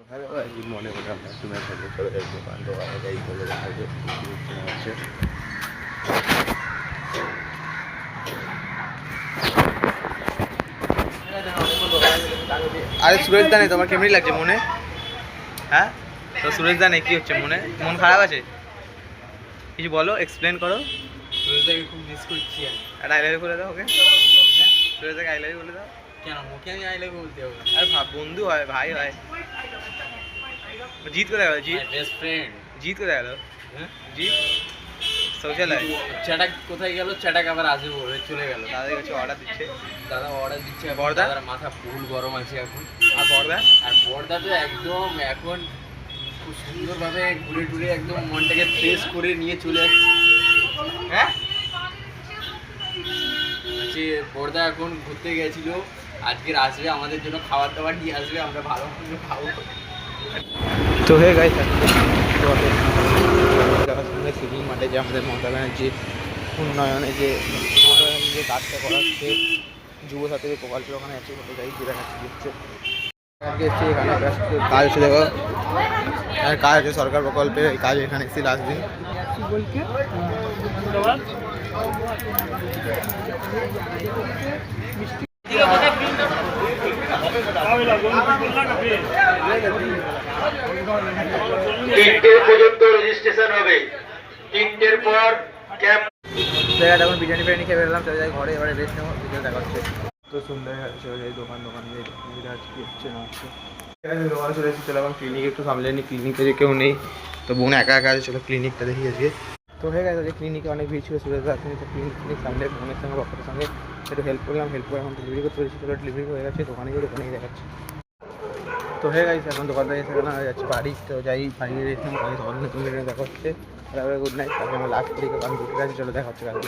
মনে করে আমরা তুমি চলে যাই দোকান দোকানে যাই বলে দেখা হচ্ছে। আরে সুরেশ দা নেই, তোমার কেমনি লাগছে মনে? হ্যাঁ তো সুরেশ দা নেই, কি হচ্ছে মনে? মন খারাপ আছে? কিছু বলো, এক্সপ্লেন করো। সুরেশদাকে খুব মিস করছি আমি। আর আই লাভ ইউ বলে দাও ওকে। সুরেশ দাকে আই লাভ ইউ বলে দাও। কেন মুখে আমি আই লাভ ইউ বলতে হবে? আর বন্ধু হয়, ভাই হয়। জিত কোথায় গেল? জিত বেস্ট ফ্রেন্ড। জিত কোথায় গেল? হ্যাঁ জিত সোশ্যাল হয়। চ্যাটাক কোথায় গেল? চ্যাটাক আবার আসবে বলে চলে গেল। দাদার কাছে অর্ডার দিচ্ছে। দাদা অর্ডার দিচ্ছে। বড়দা? দাদার মাথা ফুল গরম আছে এখন। আর বড়দা? আর বড়দা তো একদম এখন খুব সুন্দরভাবে ঘুরে ঘুরে একদম মনটাকে ফ্রেশ করে নিয়ে চলে আসছে। হ্যাঁ যে বড়দা এখন ঘুরতে গেছিল, আজকের আসবে আমাদের জন্য খাবার দাবার নিয়ে আসবে, আমরা ভালো মন্দ খাবো। তো হয়ে গেছে সামনে সিভিং মাঠে যে আমাদের মমতা ব্যানার্জির উন্নয়নে যে মমতা ব্যানার্জি যে কাজটা করাচ্ছে যুব সাথী প্রকল্পের ওখানে আছে, ওটা যাই ঘুরে হচ্ছে আজকে এসেছি এখানে কাজ হচ্ছে। দেখো কাজ আছে সরকার প্রকল্পের, এই কাজ এখানে এসেছি লাস্ট দিন। তিনটে পর্যন্ত রেজিস্ট্রেশন হবে, তিনটের পর ক্যাম্প। জায়গাটা এখন বিরিয়ানি ফিরিয়ানি খেয়ে বেরোলাম, চলে যাই ঘরে, এবারে রেস্ট নেবো, বিকেল দেখা হচ্ছে। তো সন্ধ্যা হয়ে চলে যাই দোকান দিয়ে আজকে হচ্ছে না হচ্ছে দোকানে চলে এসেছি। চলো এবং ক্লিনিক একটু সামলে নিই, ক্লিনিকে যে কেউ নেই তো বোন একা একা আছে, চলো ক্লিনিকটা দেখি আজকে। তো হয়ে গেছে যে ক্লিনিকে অনেক ভিড় ছিল, সুরেশ দা আসেনি, তো ক্লিনিক সামলে বোনের সঙ্গে বাচ্চার সঙ্গে একটু হেল্প করলাম, হেল্প করে এখন ডেলিভারি করতে পেরেছি। চলো ডেলিভারি হয়ে গেছে, দোকানে গিয়ে দোকানে দেখাচ্ছি। তো হয়ে গেছে এখন দোকানদার এসে যাচ্ছি বাড়ি, তো যাই বাড়ি রেস্ট নেবো, বাড়ি সকালে নতুন দেখা হচ্ছে। Good night. তারপরে আমার লাস্ট তারিখে আমি ঘুরতে গেছি, চলো দেখা হচ্ছে কালকে।